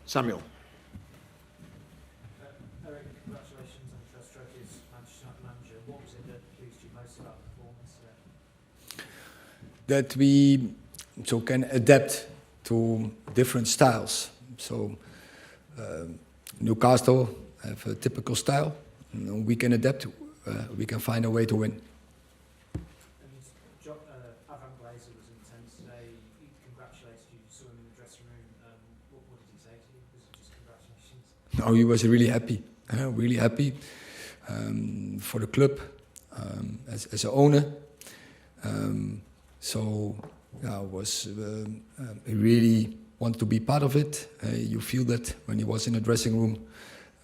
Samuel. Erik, congratulations on the first trophy as Manchester United manager. What was it that pleased you most about the performance today? That we can adapt to different styles. So Newcastle have a typical style. We can adapt. We can find a way to win. Allan Glazer was intense today. He congratulated you. You saw him in the dressing room. What did he say to you? Was it just congratulations? No, he was really happy. Really happy for the club as an owner. He really wanted to be part of it. You feel that when he was in the dressing room.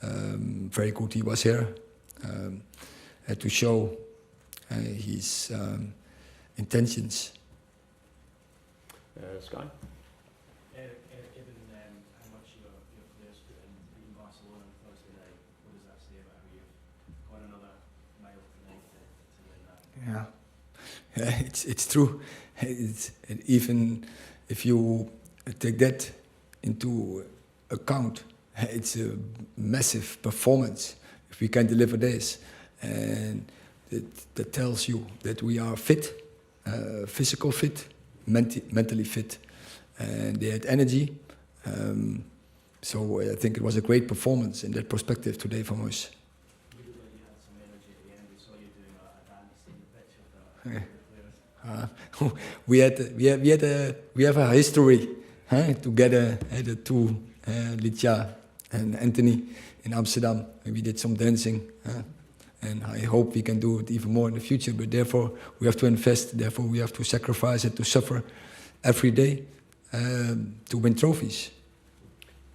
Very good he was here to show his intentions. Sky? Erik, given how much your players put in beating Barcelona on Thursday night, what does that say about how you've got another mile tonight to win that? Yeah, it's true. And even if you take that into account, it's a massive performance if we can deliver this. And that tells you that we are fit, physical fit, mentally fit. And they had energy. So I think it was a great performance in that perspective today from us. You looked like you had some energy at the end. We saw you doing a dance in the pitch with that. We have a history together, the two, Litja and Anthony in Amsterdam. We did some dancing, and I hope we can do it even more in the future. But therefore, we have to invest. Therefore, we have to sacrifice and to suffer every day to win trophies.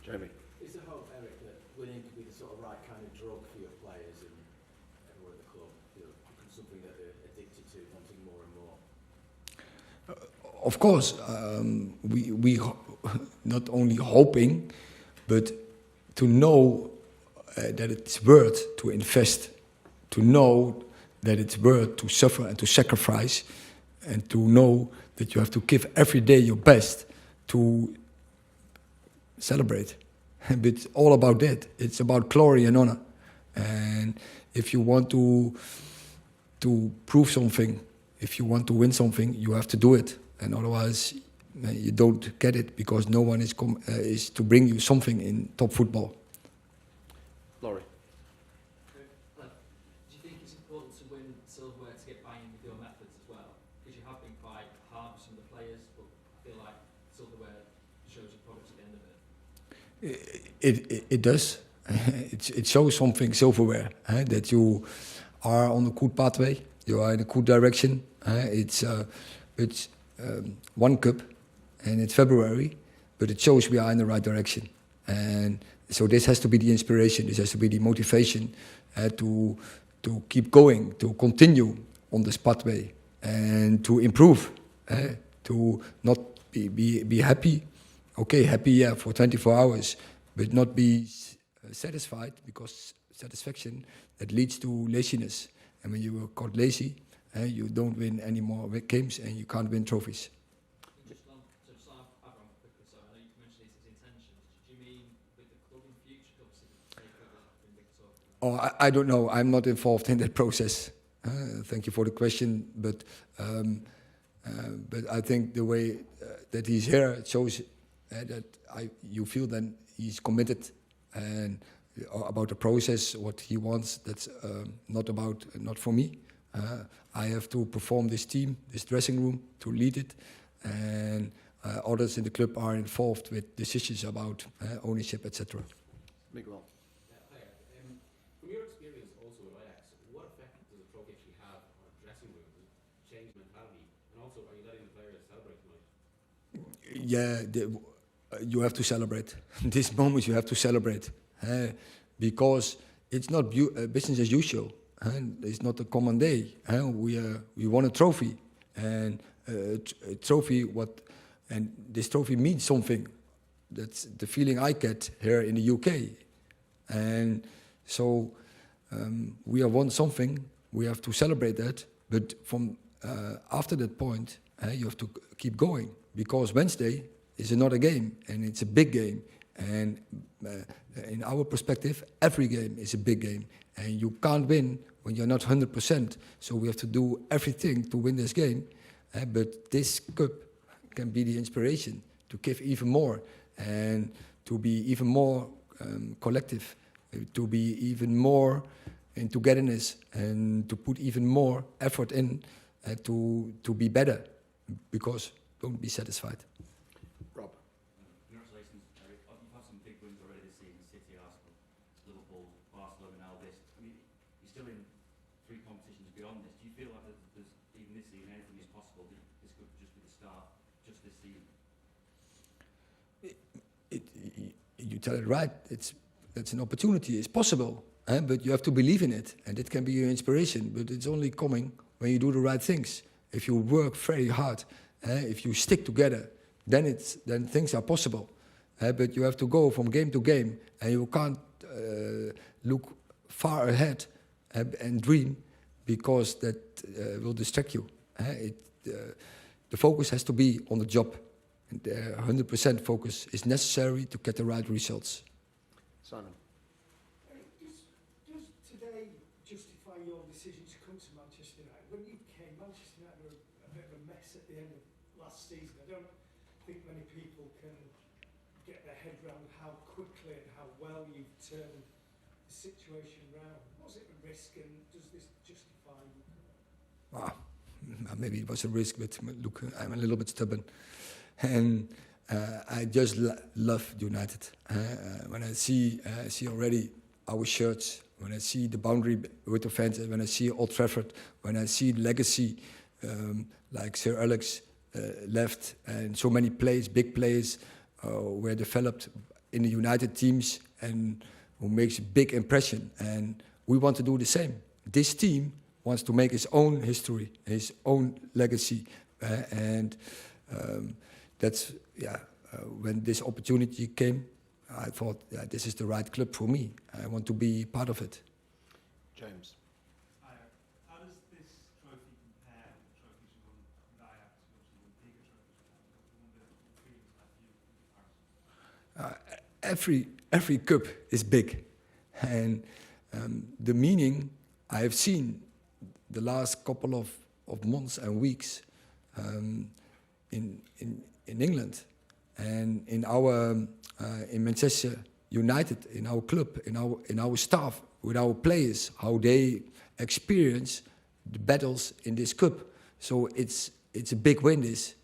Jeremy. Is the hope, Erik, that winning could be the sort of right kind of drug for your players and everyone at the club? Something that they're addicted to, wanting more and more? Of course, we not only hoping, but to know that it's worth to invest, to know that it's worth to suffer and to sacrifice, and to know that you have to give every day your best to celebrate. But it's all about that. It's about glory and honor. And if you want to prove something, if you want to win something, you have to do it. And otherwise, you don't get it because no one is to bring you something in top football. Laurie. Do you think it's important to win silverware to get buy-in with your methods as well? Because you have been quite hard with some of the players, but I feel like silverware shows your products at the end of it. It does. It shows something, silverware, that you are on a good pathway, you are in a good direction. It's one cup, and it's February, but it shows we are in the right direction. And so this has to be the inspiration, this has to be the motivation to keep going, to continue on this pathway, and to improve, to not be happy. Okay, happy, yeah, for 24 hours, but not be satisfied, because satisfaction, that leads to laziness. And when you are caught lazy, you don't win any more games and you can't win trophies. Just on Avram quickly, so I know you mentioned his intentions. Do you mean with the club in future clubs to take over in Victor? I don't know. I'm not involved in that process. Thank you for the question, but I think the way that he's here, it shows that you feel then he's committed and about the process, what he wants. That's not for me. I have to perform this team, this dressing room, to lead it, and others in the club are involved with decisions about ownership, etc. Miguel. From your experience also at Ajax, what effect does a trophy actually have on a dressing room? Does it change mentality? And also, are you letting the players celebrate tonight? Yeah, you have to celebrate. This moment you have to celebrate, because it's not business as usual. It's not a common day. We won a trophy, and a trophy. And this trophy means something. That's the feeling I get here in the UK, and so we have won something. We have to celebrate that. But from after that point, you have to keep going, because Wednesday is another game, and it's a big game, And in our perspective, every game is a big game. And you can't win when you're not 100%. So we have to do everything to win this game. But this cup can be the inspiration to give even more and to be even more collective, to be even more in togetherness and to put even more effort in to be better, because don't be satisfied. Rob. Congratulations, Erik. You've had some big wins already this season: City, Arsenal, Liverpool, Barcelona, now this. I mean, you're still in 3 competitions beyond this. Do you feel like there's even this season anything is possible? This could just be the start, just this season. You tell it right. It's an opportunity. It's possible, but you have to believe in it, and it can be your inspiration. But it's only coming when you do the right things. If you work very hard, if you stick together, then things are possible. But you have to go from game to game, and you can't look far ahead and dream, because that will distract you. The focus has to be on the job. And 100% focus is necessary to get the right results. Simon. Does today justify your decision to come to Manchester United? When you came, Manchester United were a bit of a mess at the end of last season. I don't think many people can get their head around how quickly and how well you've turned the situation round. Was it a risk, and does this justify you? Maybe it was a risk, but look, I'm a little bit stubborn. And I just love United. When I see already our shirts, when I see the boundary with the fans, when I see Old Trafford, when I see legacy like Sir Alex left, and so many players, big players, were developed in the United teams and who makes a big impression. And we want to do the same. This team wants to make its own history, his own legacy, and that's when this opportunity came, I thought, this is the right club for me. I want to be part of it. James. How does this trophy compare with trophies you won with Ajax, which won bigger trophies? Every cup is big, and the meaning I have seen the last couple of months and weeks in England and in Manchester United, in our club, in our staff, with our players, how they experience the battles in this cup. So it's a big win, this,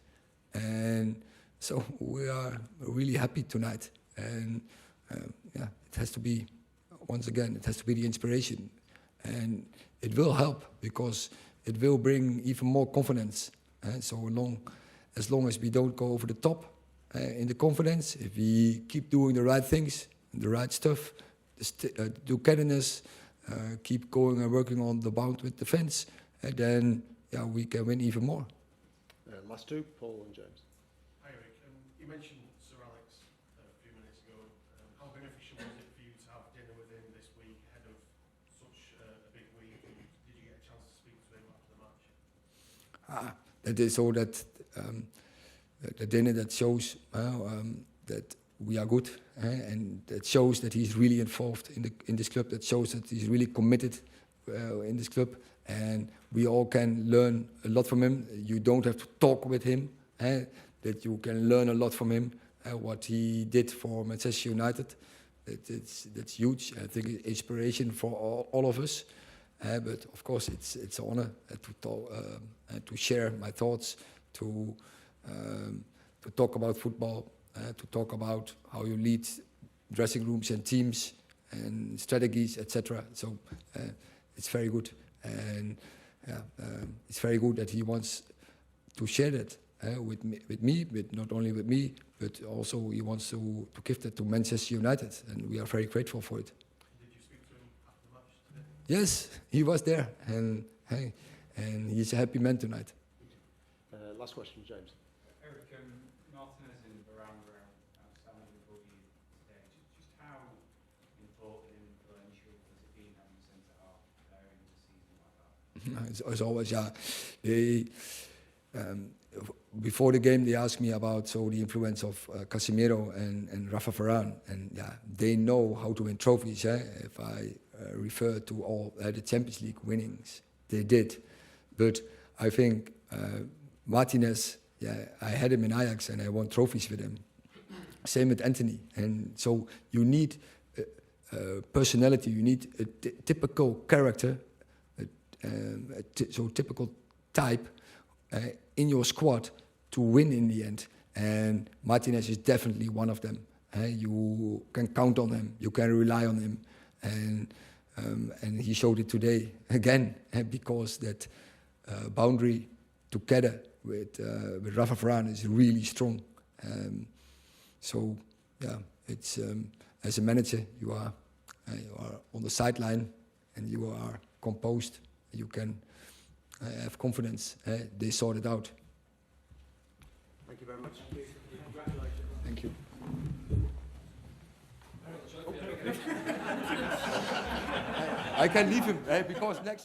and so we are really happy tonight. And it has to be, once again, it has to be the inspiration, and it will help because it will bring even more confidence. So as long as we don't go over the top in the confidence, if we keep doing the right things, the right stuff, togetherness, keep going and working on the bound with the fence, then we can win even more. Last two, Paul and James. Hi, Erik. You mentioned Sir Alex a few minutes ago. How beneficial was it for you to have dinner with him this week ahead of such a big week? Did you get a chance to speak to him after the match? That is so that the dinner that shows that we are good, and that shows that he's really involved in this club. That shows that he's really committed in this club, and we all can learn a lot from him. You don't have to talk with him, that you can learn a lot from him. What he did for Manchester United, that's huge. I think it's inspiration for all of us. But of course, it's an honor to share my thoughts, to talk about football, to talk about how you lead dressing rooms and teams and strategies, etc. So it's very good, and it's very good that he wants to share that with me, but not only with me, but also he wants to give that to Manchester United, and we are very grateful for it. Did you speak to him after the match today? Yes, he was there, and he's a happy man tonight. Last question, James. Erik, Martinez and Varane were outstanding for you today. Just how important and influential has it been having a centre half there in a season like that? As always, before the game, they asked me about the influence of Casemiro and Rafa Varane, and yeah, they know how to win trophies. If I refer to all the Champions League winnings, they did. But I think Martinez, yeah, I had him in Ajax and I won trophies with him. Same with Anthony, and so you need personality, you need a typical character, typical type in your squad to win in the end. And Martinez is definitely one of them. You can count on him, you can rely on him, and he showed it today again, because that boundary together with Rafa Varane is really strong. So yeah, it's as a manager you are on the sideline and you are composed. You can have confidence. They sort it out. Thank you very much. Thank you. I can leave him because next.